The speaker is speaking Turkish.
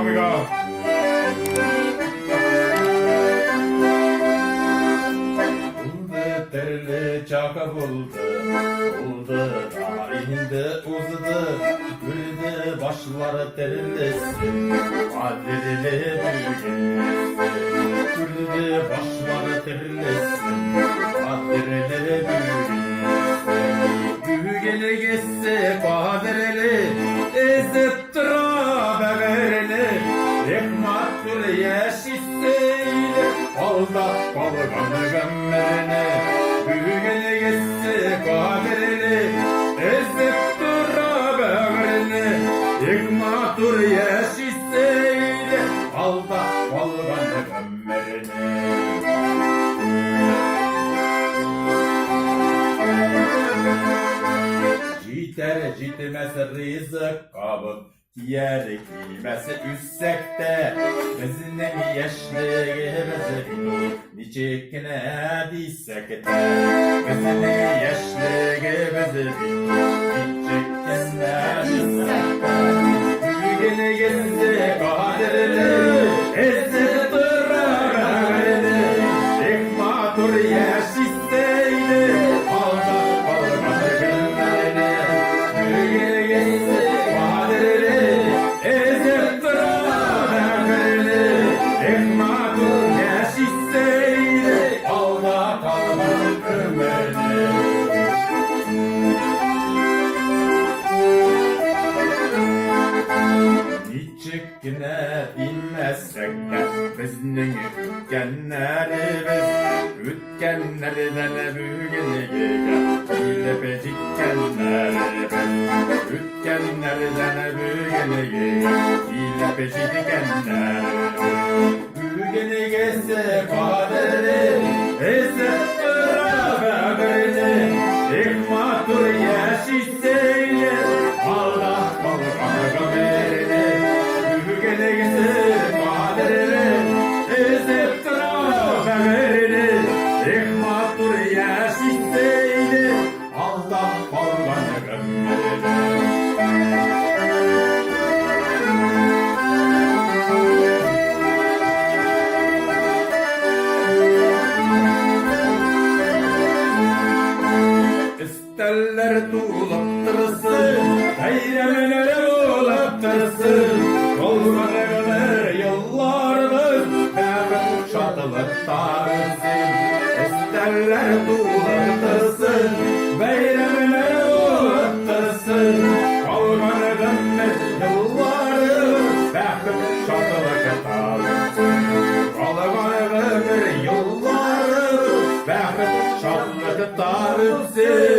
amigo. Buldu terli çaka buldu da indi uzadı, güldü başları terlesin, kadirli büyüsün. Güldü başları terlesin, kadirli büyüsün. Büyügeli geçse kadirli, ezip dura beverli, ekmaktır yeşiseyle, alda kalganı gömmerine. Büyügeli geçse kadirli, ezip dura beverli, ekmaktır yeşiseyle, alda kalganı gömmerine. Citer citmez rızık kabı, yer giymesi üssekte, bizinin yaşlığımızı bilir, nicikine diysekte. Bizinin yaşlığımızı bilir, nicikine diysekte. Büyügeni gezdi kadirli, ezdi dırarlı, ekmatur yaşisteydi, alda kalmadı gönderine. Büyügeni gezdi kadirli, ezdi dırarlı, ekmatur yaşisteydi, alda kalmadı gönderine. Niçikine bilmezsek de bizning ütkenlerimiz, ütkenlerden büyügeniga bilip jikkenlerimiz, ütkenlerden büyügeniga bilip jikkenlerimiz. Büyügeniga ese kadirli, ese beraberli, ekmatur yaşiseyle, Allah kalkanı gömerli. Büyügenegisi kadirli, ezip dura beverli, ekmatur yaşiseyli, alda kalganı gömmerli. İsterler tuğlattırısın, bayramını uğlattırısın, olmadı kadar yıllardır beraber şadılık tarısın. İsterler tuğlattırsın, bayramını uğlattırsın, olmadı kadar yıllardır beraber şadılık tarısın. Olmadı kadar yıllardır beraber şadılık tarısın.